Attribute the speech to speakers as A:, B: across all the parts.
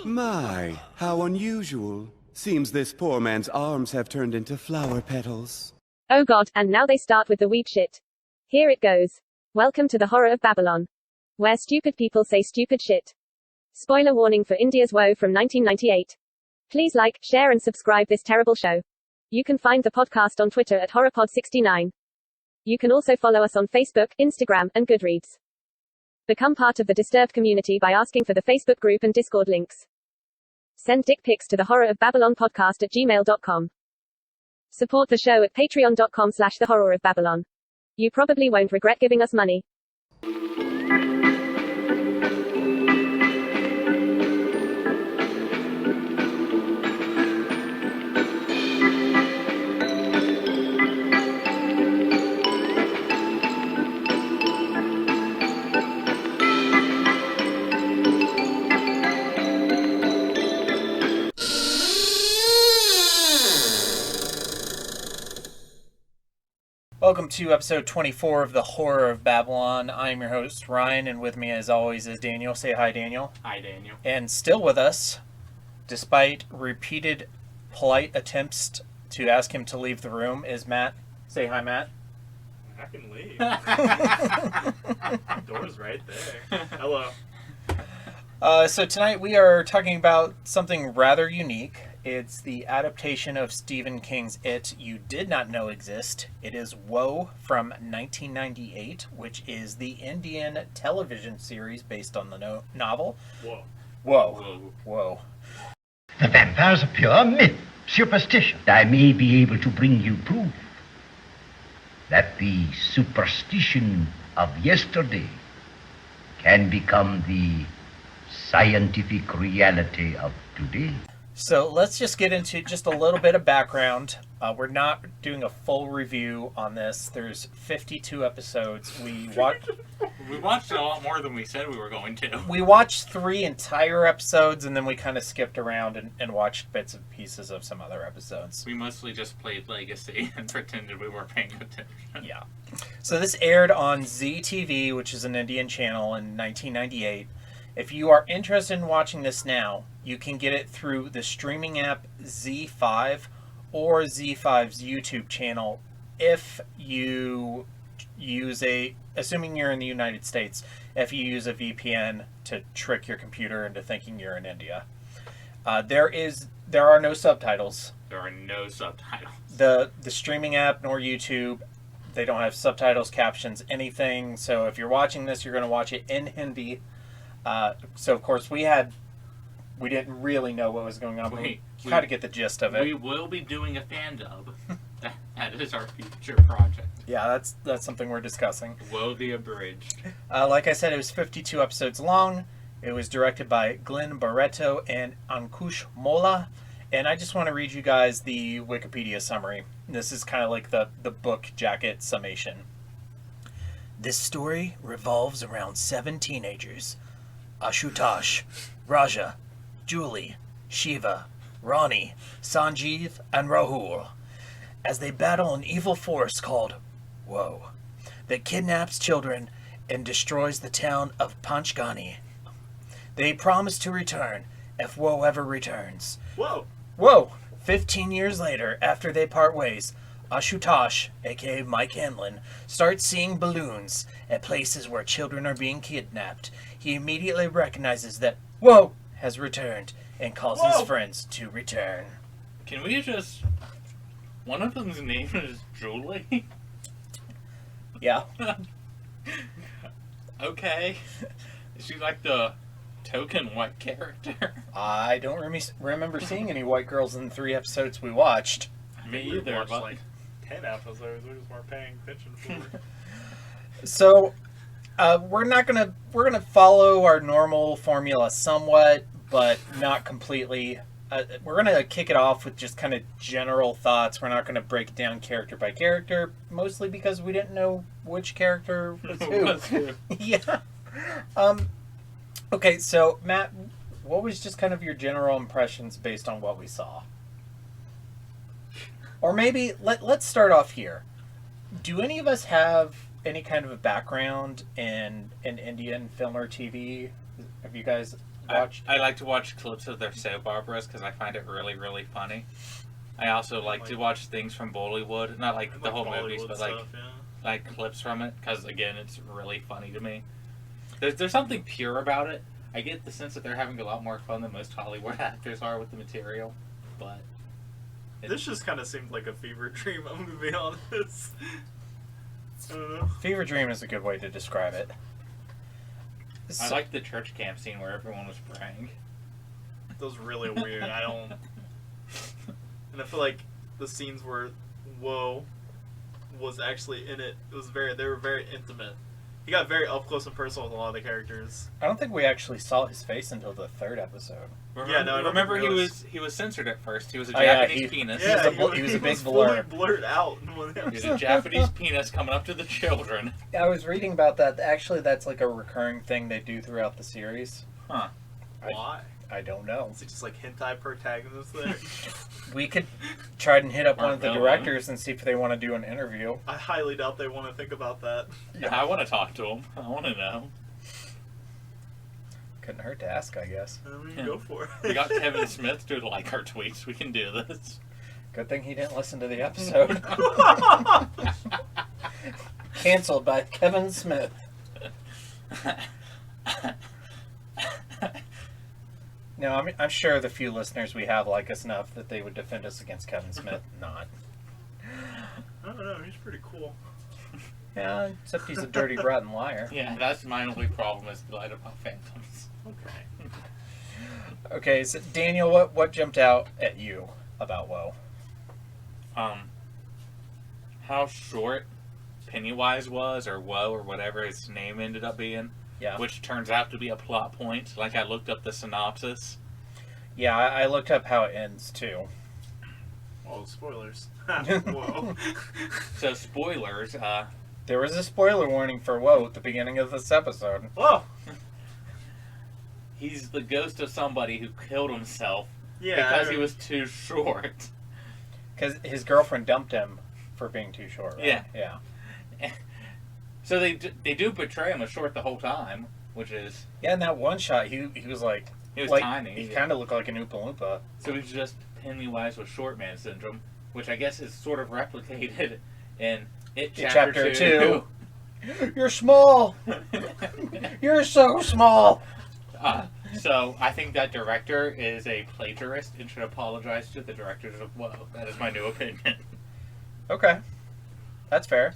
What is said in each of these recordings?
A: My, how unusual. Seems this poor man's arms have turned into flower petals.
B: Oh god, and now they start with the weep shit. Here it goes. Welcome to the horror of Babylon, where stupid people say stupid shit. Spoiler warning for India's Woe from 1998. Please like, share and subscribe this terrible show. You can find the podcast on Twitter at HorrorPod69. You can also follow us on Facebook, Instagram, and Goodreads. Become part of the Disturbed community by asking for the Facebook group and Discord links. Send dick pics to the horror of Babylon podcast at gmail.com. Support the show at patreon.com/thehorrorofbabylon. You probably won't regret giving us money.
C: Welcome to episode 24 of The Horror of Babylon. I'm your host, Ryan, and with me as always is Daniel. Say hi, Daniel.
D: Hi, Daniel.
C: And still with us, despite repeated polite attempts to ask him to leave the room, is Matt. Say hi, Matt.
D: I can leave. Door's right there. Hello.
C: So tonight we are talking about something rather unique. It's the adaptation of Stephen King's It You Did Not Know Exist. It is Woe from 1998, which is the Indian television series based on the novel.
D: Whoa.
C: Whoa.
E: The vampire's a pure myth, superstition. I may be able to bring you proof that the superstition of yesterday can become the scientific reality of today.
C: So let's just get into just a little bit of background. We're not doing a full review on this. There's 52 episodes. We watched
D: a lot more than we said we were going to.
C: We watched 3 entire episodes, and then we kind of skipped around and watched bits and pieces of some other episodes.
D: We mostly just played Legacy and pretended we weren't paying attention.
C: Yeah. So this aired on ZTV, which is an Indian channel, in 1998. If you are interested in watching this now, you can get it through the streaming app Z5 or Z5's YouTube channel if you use assuming you're in the United States, if you use a VPN to trick your computer into thinking you're in India. There are no subtitles.
D: There are no subtitles.
C: The streaming app nor YouTube, they don't have subtitles, captions, anything. So if you're watching this, you're going to watch it in Hindi. So of course we didn't really know what was going on, but we tried to get the gist of it.
D: We will be doing a fan dub. That is our future project.
C: Yeah, that's something we're discussing.
D: Woe the Abridged.
C: Like I said, it was 52 episodes long. It was directed by Glenn Barreto and Ankush Mola. And I just want to read you guys the Wikipedia summary. This is kind of like the book jacket summation. This story revolves around 7 teenagers: Ashutosh, Raja, Julie, Shiva, Ronnie, Sanjeev, and Rahul, as they battle an evil force called Woe that kidnaps children and destroys the town of Panchgani. They promise to return if Woe ever returns. Whoa! 15 years later, after they part ways, Ashutosh, aka Mike Hanlon, starts seeing balloons at places where children are being kidnapped. He immediately recognizes that Woe has returned and calls his friends to return.
D: Can we just... One of them's name is Julie?
C: Yeah.
D: Okay. Is she like the token white character?
C: I don't remember seeing any white girls in the 3 episodes we watched.
D: Me either,
F: watched
D: but...
F: like 10 episodes. We just weren't paying attention for it.
C: So, we're gonna follow our normal formula somewhat, but not completely. We're gonna kick it off with just kind of general thoughts. We're not gonna break it down character by character, mostly because we didn't know which character was who. Yeah. Okay, so Matt, what was just kind of your general impressions based on what we saw? Or maybe let's start off here. Do any of us have any kind of a background in Indian film or TV? Have you guys
B: watched.
D: I like to watch clips of their soap operas because I find it really, really funny. I also like to watch things from Bollywood, not like the whole movies, but like clips from it because again, it's really funny to me. There's something pure about it. I get the sense that they're having a lot more fun than most Hollywood actors are with the material, but
F: this just kind of seemed like a fever dream. I'm gonna be honest. I don't know.
B: Fever dream is a good way to describe it.
D: I like the church camp scene where everyone was praying.
F: That was really weird. I don't. And I feel like the scenes where Woe was actually in it. It was they were very intimate. He got very up close and personal with a lot of the characters.
B: I don't think we actually saw his face until the 3rd episode.
D: Remember he was censored at first. He was a Japanese penis.
F: Yeah,
B: he was a big blur.
F: Blurred out.
D: He was a Japanese penis coming up to the children.
B: I was reading about that. Actually, that's like a recurring thing they do throughout the series.
D: Huh.
F: Why?
B: I don't know.
F: Is it just like hentai protagonists there?
B: We could try and hit up one of the directors and see if they want to do an interview.
F: I highly doubt they want to think about that.
D: Yeah, I want to talk to him. I want to know.
B: Couldn't hurt to ask, I guess.
F: I mean, go for it.
D: We got Kevin Smith to like our tweets. We can do this.
B: Good thing he didn't listen to the episode. Cancelled by Kevin Smith. No, I'm sure the few listeners we have like us enough that they would defend us against Kevin Smith. Not.
F: I don't know. He's pretty cool.
B: Yeah, except he's a dirty, rotten liar.
D: Yeah, that's my only problem is the light about Phantoms.
F: Okay.
B: Okay, so Daniel, what jumped out at you about Woe?
D: How short Pennywise was, or Woe, or whatever his name ended up being.
B: Yeah.
D: Which turns out to be a plot point. Like, I looked up the synopsis.
B: Yeah, I looked up how it ends, too.
F: Oh, spoilers. Whoa.
D: So, spoilers,
B: There was a spoiler warning for Woe at the beginning of this episode.
F: Whoa!
D: he's the ghost of somebody who killed himself
F: Yeah.
D: because he was too short.
B: Because his girlfriend dumped him for being too short, right?
D: Yeah.
B: Yeah.
D: So they do portray him as short the whole time, which is...
B: Yeah, in that one shot, he was like...
D: He was
B: like,
D: tiny.
B: He kind of looked like an Oompa Loompa.
D: So he's just Pennywise with short man syndrome, which I guess is sort of replicated in It Chapter 2.
B: You're small! You're so small!
D: So I think that director is a plagiarist and should apologize to the directors of Whoa. That is my new opinion.
B: Okay. That's fair.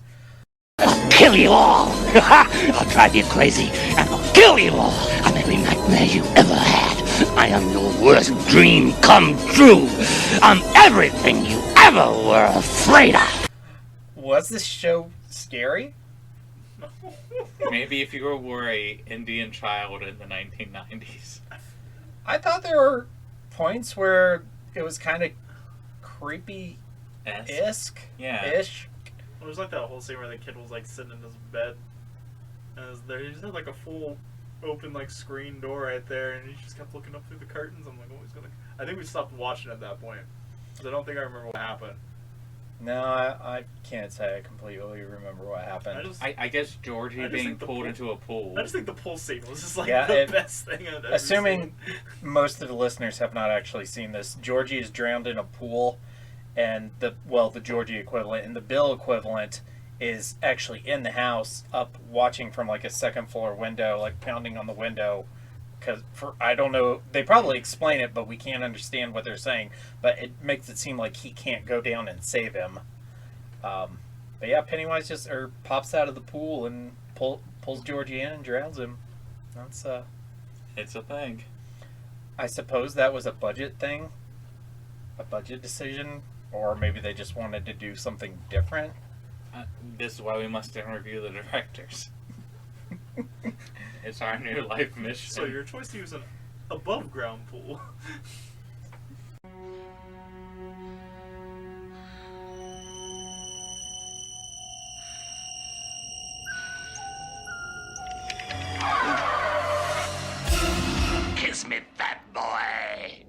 G: Kill you all! I'll drive you crazy, and I'll kill you all! I'm every nightmare you ever had. I am your worst dream come true. I'm everything you ever were afraid of.
B: Was this show scary?
D: Maybe if you were a Indian child in the 1990s.
B: I thought there were points where it was kind of creepy-esque.
D: Yeah.
B: Ish.
F: It was like that whole scene where the kid was like sitting in his bed, and he just had like a full open like screen door right there, and he just kept looking up through the curtains. I'm like, oh, he's gonna. I think we stopped watching at that point because I don't think I remember what happened.
B: No, I can't say I completely remember what happened.
D: I guess Georgie being pulled into a pool.
F: I just think the pool scene was just like
B: Yeah,
F: the best thing I've ever
B: Assuming
F: seen.
B: most of the listeners have not actually seen this, Georgie is drowned in a pool, and the Georgie equivalent and the Bill equivalent is actually in the house, up watching from like a second floor window, like pounding on the window. Because I don't know, they probably explain it, but we can't understand what they're saying. But it makes it seem like he can't go down and save him. But yeah, Pennywise just pops out of the pool and pulls Georgie in and drowns him. That's
D: It's a thing.
B: I suppose that was a budget thing, a budget decision, or maybe they just wanted to do something different.
D: This is why we must interview the directors. It's our new life mission.
F: So your choice to use an above ground pool.
G: Kiss me, fat boy.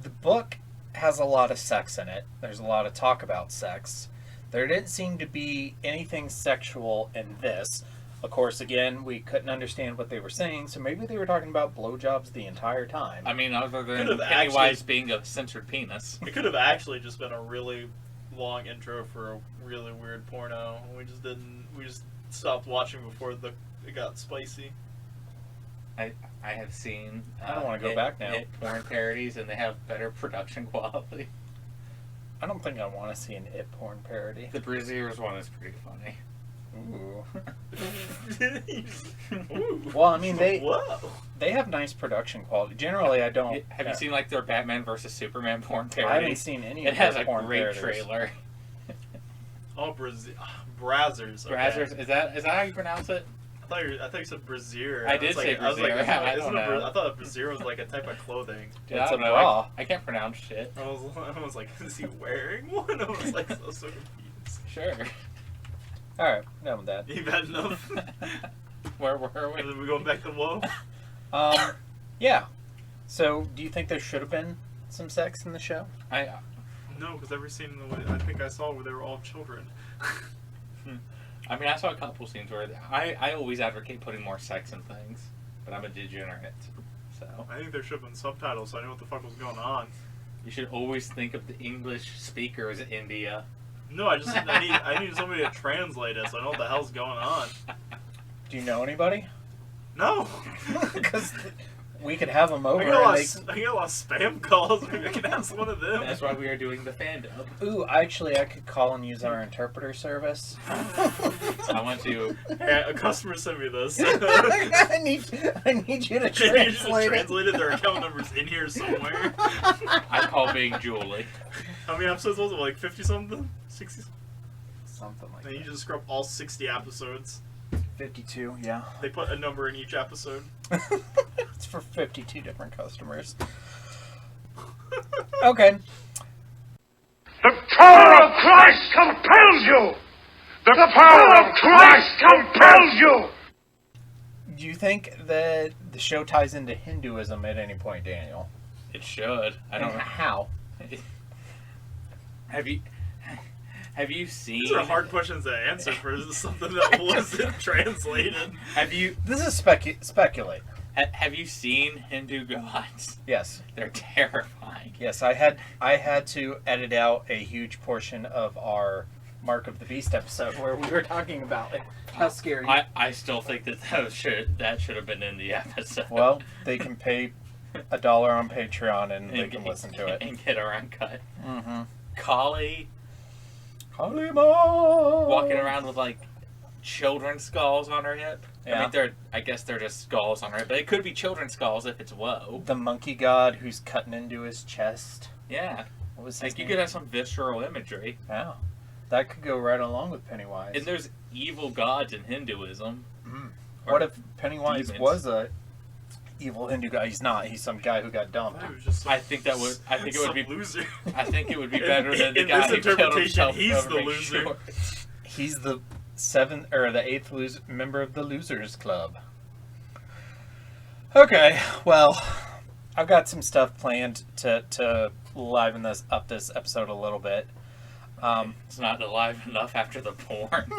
B: The book has a lot of sex in it. There's a lot of talk about sex. There didn't seem to be anything sexual in this.
C: Of course, again, we couldn't understand what they were saying, so maybe they were talking about blowjobs the entire time.
D: I mean, other than
F: Could've
D: Pennywise
F: actually-
D: being a censored penis.
F: It could have actually just been a really long intro for a really weird porno. We just didn't. We just stopped watching before it got spicy.
D: I have seen.
C: I don't wanna go back now.
D: Porn parodies, and they have better production quality.
C: I don't think I want to see an It porn parody.
D: The Braziers one is pretty funny.
C: Ooh.
F: Ooh.
C: Well, I mean,
F: Whoa.
C: they have nice production quality. Generally, I don't.
D: Have you seen like their Batman versus Superman porn parody?
C: I haven't seen any
D: It
C: of
D: has
C: those
D: a
C: porn
D: great
C: parodies.
D: trailer.
F: Oh, Brazzers. Okay.
D: Brazzers, is that how you pronounce it?
F: I thought you said brassiere.
D: I did say brassiere. I don't know.
F: I thought a brassiere was like a type of clothing.
D: Dude,
C: It's
D: I don't
C: a
D: know.
C: bra.
D: I can't pronounce shit.
F: I was like, is he wearing one? I was like, so confused.
D: Sure.
C: All right, done with that.
F: You've had enough.
D: Where were we?
F: And then we going back to Whoa.
C: Yeah. So, do you think there should have been some sex in the show?
F: No, because every scene I think I saw where they were all children.
D: I mean, I saw a couple scenes where I always advocate putting more sex in things, but I'm a degenerate, so
F: I think there should have been subtitles so I knew what the fuck was going on.
D: you should always think of the English speakers in India.
F: No, I need somebody to translate it so I know what the hell's going on.
C: Do you know anybody?
F: No.
C: Because we could have them over.
F: I get a lot of spam calls. Maybe I can ask one of them.
D: That's why we are doing the fandom.
C: Ooh, actually, I could call and use our interpreter service.
D: I want to.
F: Yeah, a customer sent me this.
C: I need you to translate it.
F: Translated. Their account number's in here somewhere.
D: I call being Julie.
F: How many episodes was it? Like 50 something? 60?
C: Something like
F: And you
C: that.
F: just scrub all 60 episodes.
C: 52, yeah.
F: They put a number in each episode.
C: It's for 52 different customers. Okay.
G: The power of Christ compels you! The power of Christ compels you!
C: Do you think that the show ties into Hinduism at any point, Daniel?
D: It should. I don't
C: And
D: know.
C: how.
D: Have you seen?
F: These are hard questions to answer for something that wasn't translated.
D: Have you
C: This is speculate.
D: have you seen Hindu gods?
C: Yes.
D: They're terrifying.
C: Yes, I had to edit out a huge portion of our Mark of the Beast episode where we were talking about how scary.
D: I still think that should have been in the episode.
C: Well, they can pay $1 on Patreon and they can listen to it.
D: and get our uncut.
C: Mm-hmm.
D: Kali
C: Kalima!
D: walking around with like children's skulls on her hip.
C: Yeah.
D: I guess they're just skulls on her hip, but it could be children's skulls if it's woe.
C: The monkey god who's cutting into his chest.
D: Yeah,
C: What was his
D: like you
C: name?
D: could have some visceral imagery.
C: Wow. That could go right along with Pennywise.
D: And there's evil gods in Hinduism.
C: What if Pennywise
D: demons.
C: was a evil Hindu guy? He's not. He's some guy who got dumped.
F: He was just some-
D: I think it would be
F: loser.
D: I think it would be better than the
F: In
D: guy
F: this
D: who killed
F: interpretation,
D: himself.
F: he's
D: over
F: the
D: my
F: loser.
D: shorts.
C: He's the eighth member of the Losers Club. Okay, well, I've got some stuff planned to liven this episode a little bit.
D: It's not alive enough after the porn.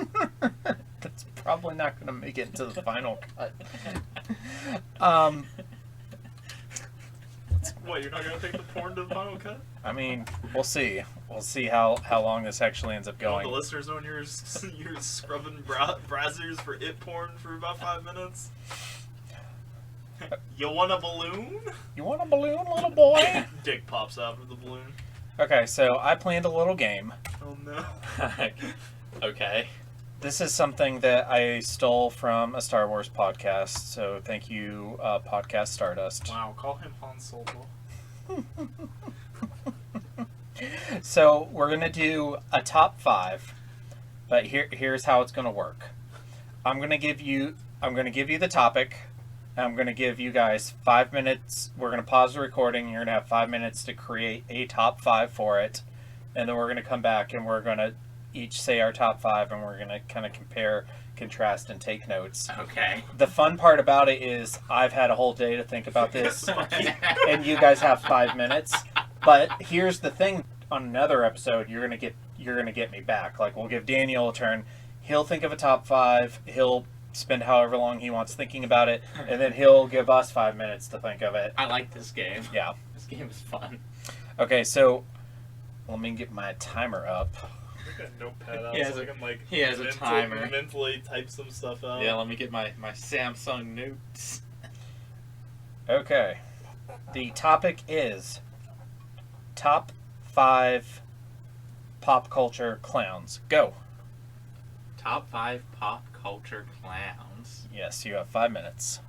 C: That's probably not going to make it into the final cut.
F: What, you're not going to take the porn to the final cut?
C: I mean, we'll see. We'll see how long this actually ends up
F: You want
C: going.
F: the listeners knowing you're scrubbing brazzers for it porn for about 5 minutes? You want a balloon?
C: You want a balloon, little boy?
F: Dick pops out of the balloon.
C: Okay, so I planned a little game.
F: Oh no.
D: Okay.
C: This is something that I stole from a Star Wars podcast, so thank you, Podcast Stardust.
F: Wow, call him Han Solo.
C: So we're gonna do a top 5, but here's how it's gonna work. I'm gonna give you the topic. I'm gonna give you guys 5 minutes. We're gonna pause the recording. You're gonna have 5 minutes to create a top 5 for it, and then we're gonna come back and we're gonna each say our top 5, and we're gonna kind of compare, contrast, and take notes.
D: Okay.
C: The fun part about it is I've had a whole day to think about this, and you guys have 5 minutes. But here's the thing: on another episode, you're gonna get me back. Like, we'll give Daniel a turn. He'll think of a top 5. He'll spend however long he wants thinking about it, and then he'll give us 5 minutes to think of it.
D: I like this game.
C: Yeah.
D: This game is fun.
C: Okay, so let me get my timer up.
F: I got a notepad out
D: He has
F: so I
D: a-
F: can like
D: he has a timer.
F: mentally type some stuff out.
D: Yeah, let me get my Samsung notes.
C: Okay. The topic is top 5 pop culture clowns. Go.
D: Top 5 pop culture clowns.
C: Yes, you have 5 minutes.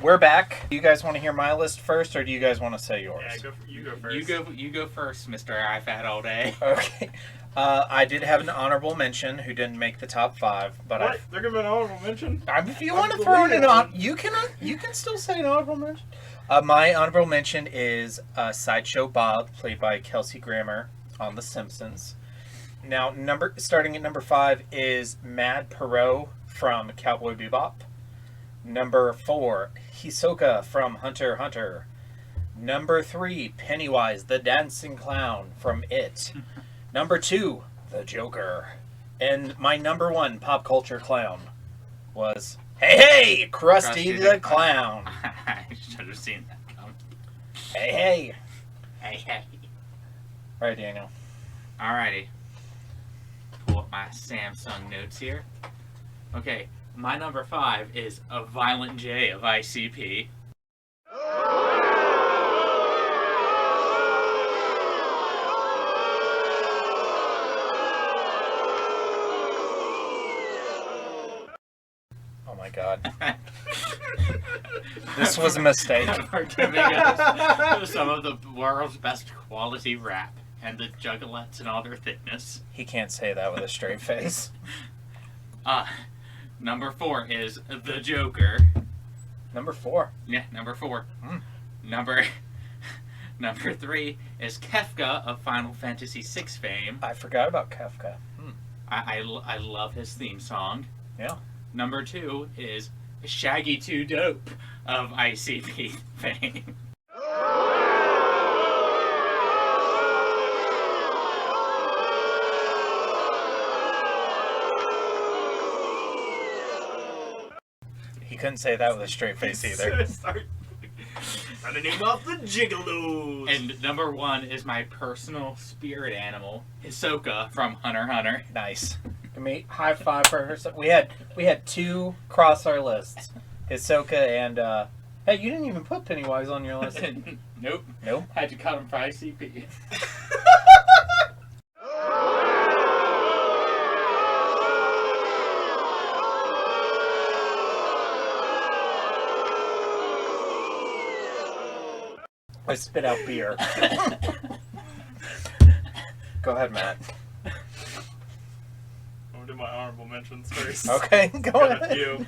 C: We're back. Do you guys want to hear my list first, or do you guys want to say yours?
F: Yeah, you go first.
D: You go first, Mr. I Fat All Day.
C: Okay. I did have an honorable mention who didn't make the top 5, but
F: What? They're giving an honorable mention?
C: if you want to throw in an you can still say an honorable mention. My honorable mention is Sideshow Bob, played by Kelsey Grammer on The Simpsons. Now, starting at number 5 is Mad Perot from Cowboy Bebop. Number 4, Hisoka from Hunter x Hunter. Number 3, Pennywise the Dancing Clown from It. Number 2, the Joker. And my number 1 pop culture clown was, hey, Krusty the Clown.
D: I should have seen that come.
C: Hey.
D: Hey.
C: All right, Daniel.
D: Alrighty. Pull up my Samsung notes here. Okay, my number 5 is a Violent J of ICP.
C: Oh my God. This was a mistake.
D: For giving us some of the world's best quality rap and the juggalettes and all their thickness.
C: He can't say that with a straight face.
D: Number 4 is the Joker.
C: Number 4.
D: Yeah, number 4. Number 3 is Kefka of Final Fantasy VI fame.
C: I forgot about Kefka.
D: I love his theme song.
C: Yeah.
D: Number 2 is Shaggy 2 Dope of ICP fame.
C: He couldn't say that with a straight face either.
F: Trying to name off the Gigolos.
D: And number 1 is my personal spirit animal, Hisoka from Hunter x Hunter.
C: Nice. Give me high five for her. We had 2 cross our lists. Hisoka and hey, you didn't even put Pennywise on your list.
D: Nope. Had to cut him for ICP.
C: I spit out beer. Go ahead, Matt.
F: I'm gonna do my honorable mentions first.
C: Okay, go
F: Got a
C: ahead.
F: few.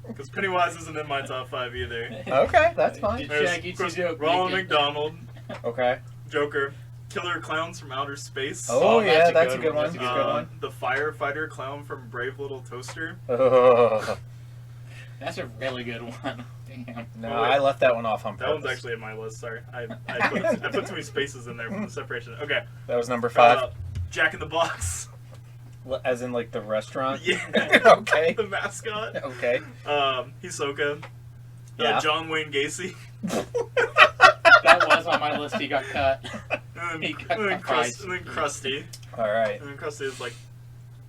F: Because Pennywise isn't in my top 5 either.
C: Okay, that's fine.
F: There's,
D: Shaggy
F: of course,
D: Two Dope,
F: Ronald
D: Mickey.
F: McDonald,
C: Okay.
F: Joker, Killer Clowns from Outer Space.
C: Oh, yeah, that's a
D: good
C: good one.
D: one.
C: That's a good one.
F: The Firefighter Clown from Brave Little Toaster.
C: Oh,
D: That's a really good one. Damn.
C: no,
F: Oh, wait.
C: I left that one off on
F: That one's
C: purpose.
F: actually in my list, sorry. I put too many spaces in there from the separation. Okay.
C: That was number 5.
F: Jack in the Box.
C: As in, like, the restaurant?
F: Yeah.
C: Okay.
F: The mascot.
C: Okay.
F: Hisoka.
C: Yeah.
F: John Wayne Gacy.
D: That was on my list. He got cut.
F: And
D: He got
F: then,
D: the prize.
F: and then Krusty.
C: All right.
F: And then Krusty is like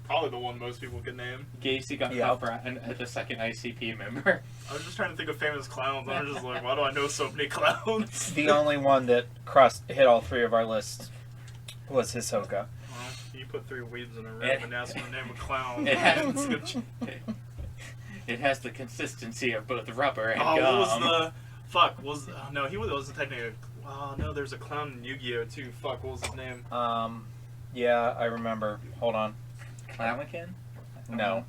F: probably the one most people can name.
D: Gacy got
C: Yeah.
D: cut for the second ICP member.
F: I was just trying to think of famous clowns. I was just like, why do I know so many clowns?
C: The only one that hit all 3 of our lists was Hisoka.
F: Well, you put 3 weebs in a room
D: It-
F: and ask me to name a clown.
D: It has, it has the consistency of both rubber and
F: Oh,
D: gum.
F: what was the... Fuck, no, he wasn't technically... Oh, no, there's a clown in Yu-Gi-Oh! Too. Fuck, what was his name?
C: Yeah, I remember. Hold on.
D: Clownkin?
C: No.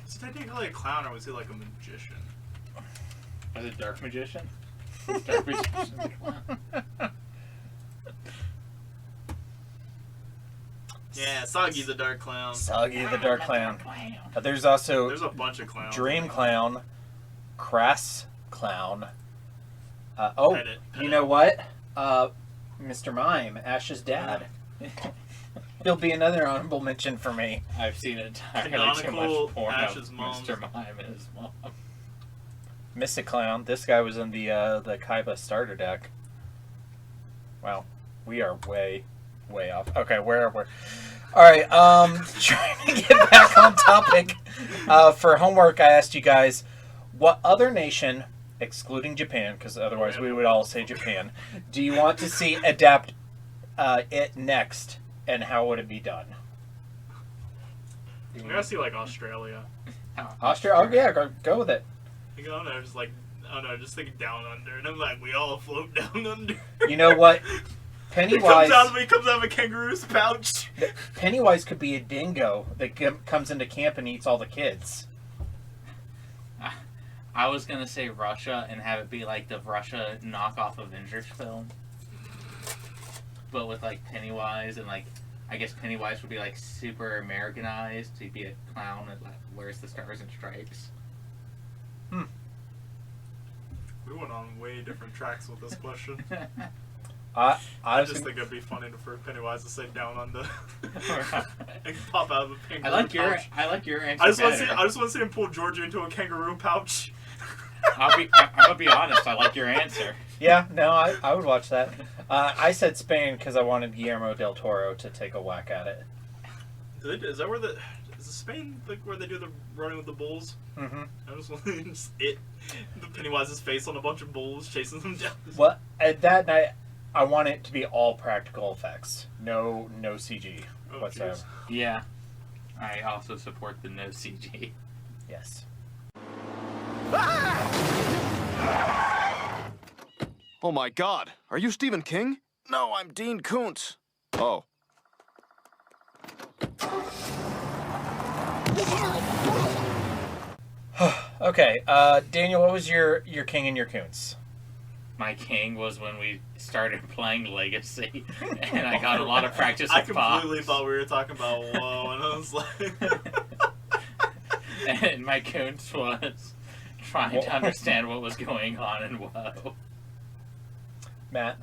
F: Was he technically a clown or was he like a magician?
D: Was it Dark Magician? Dark Magician's a clown.
F: Yeah, Soggy the Dark Clown.
C: Soggy the Dark Clown. There's also
F: There's a bunch of clowns.
C: Dream Clown, Crass Clown.
F: Pet
C: you
F: it.
C: know what? Mr. Mime, Ash's dad. He'll be another honorable mention for me.
D: I've seen entirely too
F: Canonical
D: much porn
F: Ash's
D: of
F: mom.
D: Mr. Mime and his mom.
C: Mystic Clown. This guy was in the Kaiba starter deck. Wow, we are way off. Okay, where we're. All right, trying to get back on topic. For homework, I asked you guys, what other nation, excluding Japan, because otherwise we would all say Japan, do you want to see adapt it next, and how would it be done?
F: I gotta see like Australia.
C: Australia? Oh yeah, go with it.
F: I don't know, just like, I don't know, just think down under, and I'm like, we all float down under.
C: You know what?
F: He
C: Pennywise
F: comes out of a kangaroo's pouch.
C: Pennywise could be a dingo that comes into camp and eats all the kids.
D: I was gonna say Russia and have it be like the Russia knockoff Avengers film, but with like Pennywise and like I guess Pennywise would be like super Americanized. He'd be a clown that like, wears the stars and stripes.
F: We went on way different tracks with this question.
C: I
F: just think it'd be funny for Pennywise to say down on the and pop out of a kangaroo pouch.
D: I like your answer.
F: I just want to see him pull Georgia into a kangaroo pouch.
D: I'm gonna be honest. I like your answer.
C: Yeah, no, I would watch that. I said Spain because I wanted Guillermo del Toro to take a whack at it.
F: Is that where is Spain like where they do the running with the bulls?
C: Mm-hmm.
F: I just want the Pennywise's face on a bunch of bulls chasing them down.
C: Well, at that night, I want it to be all practical effects. No CG whatsoever.
F: Geez.
D: Yeah, I also support the no CG.
C: Yes.
H: Oh my god, are you Stephen King? No, I'm Dean Koontz. Oh.
C: Okay, Daniel, what was your king and your Koontz?
D: My king was when we started playing Legacy, and I got a lot of practice with
F: I completely
D: Fox.
F: thought we were talking about WoW, and I was like...
D: And my Koontz was trying to understand what was going on in WoW.
C: Matt?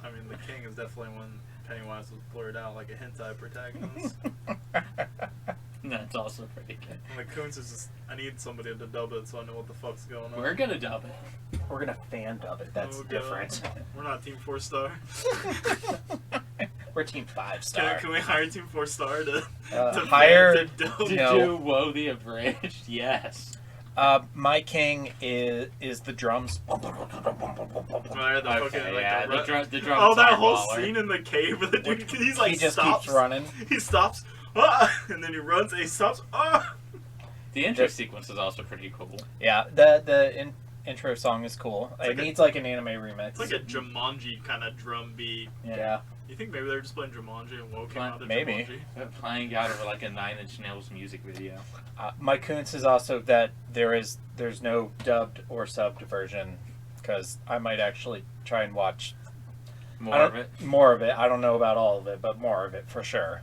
F: I mean, the king is definitely when Pennywise was blurred out like a hentai protagonist.
D: That's also pretty good.
F: And the Koontz is just, I need somebody to dub it so I know what the fuck's going on.
D: We're gonna dub it.
C: We're gonna fan dub it. That's
F: Oh, God.
C: different.
F: We're not Team 4 Star.
C: We're Team 5 Star.
F: Can we hire Team 4 Star to
C: hire-
F: fan, to dub?
D: To
C: No.
D: do Woe the Abridged, yes.
C: My king is the drums.
F: Right, the fucking, like,
D: yeah,
F: the
D: the drum.
F: Oh, that
D: time
F: whole
D: baller.
F: scene in the cave where the dude, he's like
C: He just
F: stops.
C: keeps running.
F: He stops, and then he runs, and he stops,
D: The intro sequence is also pretty cool.
C: Yeah, the intro song is cool.
F: It's
C: It
F: like
C: needs like an anime remix.
F: It's like a Jumanji kind of drum beat.
C: Yeah.
F: You think maybe they're just playing Jumanji and WoW came out of
C: Maybe.
F: Jumanji?
D: They're playing out of like a Nine Inch Nails music video.
C: My Koontz is also that there's no dubbed or subbed version because I might actually try and watch
D: More of it.
C: More of it. I don't know about all of it, but more of it for sure.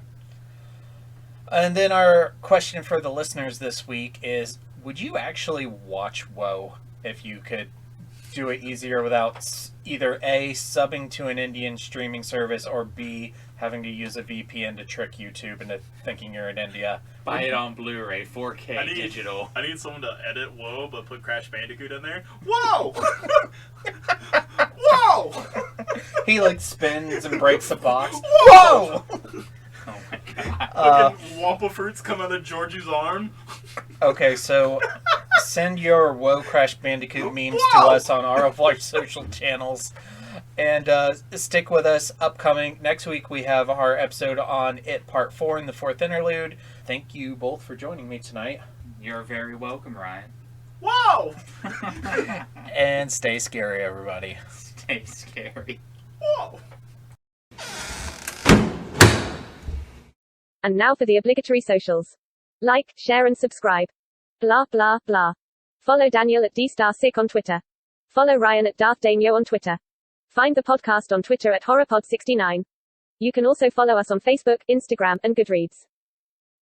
C: And then our question for the listeners this week is, would you actually watch WoW if you could do it easier without either A, subbing to an Indian streaming service, or B, having to use a VPN to trick YouTube into thinking you're in India?
D: Buy it on Blu-ray, 4K digital.
F: I need someone to edit WoW, but put Crash Bandicoot in there. Whoa! Whoa!
C: He like spins and breaks the box. Whoa!
D: Oh my god.
F: Fucking Wampa fruits come out of Georgie's arm.
C: Okay, so send your Whoa Crash Bandicoot memes to us on our of our social channels. And stick with us. Upcoming next week, we have our episode on It Part 4 in the 4th interlude. Thank you both for joining me tonight.
D: You're very welcome, Ryan.
F: Whoa!
C: And stay scary, everybody.
D: Stay scary.
F: Whoa!
B: And now for the obligatory socials. Like, share and subscribe. Blah blah blah. Follow Daniel at DStarSick on Twitter. Follow Ryan at DarthDamio on Twitter. Find the podcast on Twitter at HorrorPod69. You can also follow us on Facebook, Instagram, and Goodreads.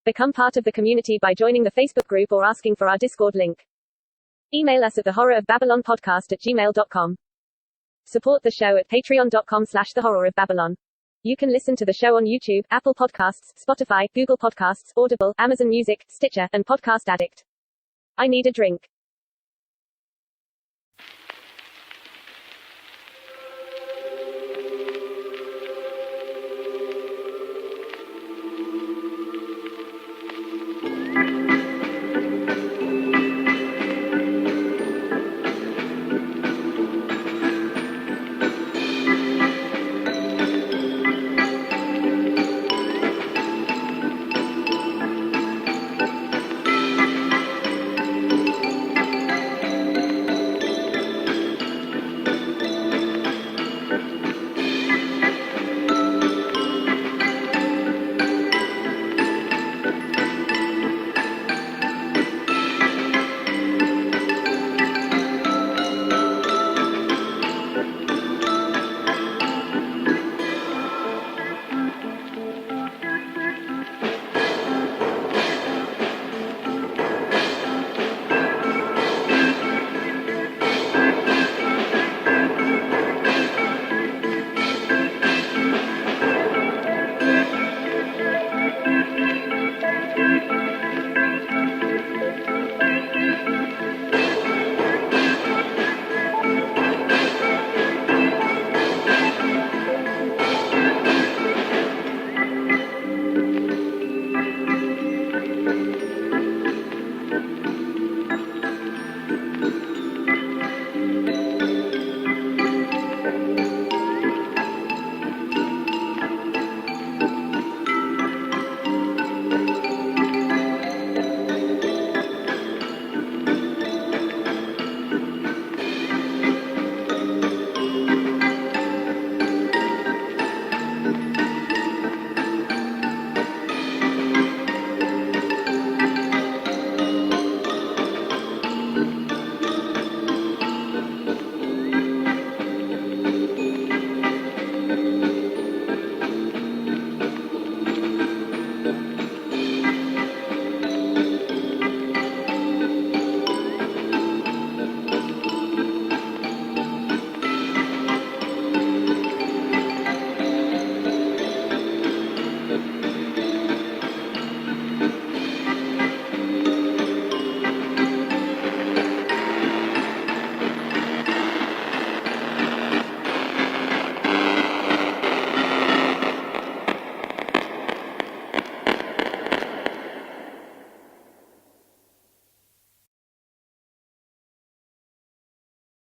B: Become part of the community by joining the Facebook group or asking for our Discord link. Email us at thehorrorofbabylonpodcast@gmail.com. Support the show at patreon.com/thehorrorofbabylon. You can listen to the show on YouTube, Apple Podcasts, Spotify, Google Podcasts, Audible, Amazon Music, Stitcher, and Podcast Addict. I need a drink.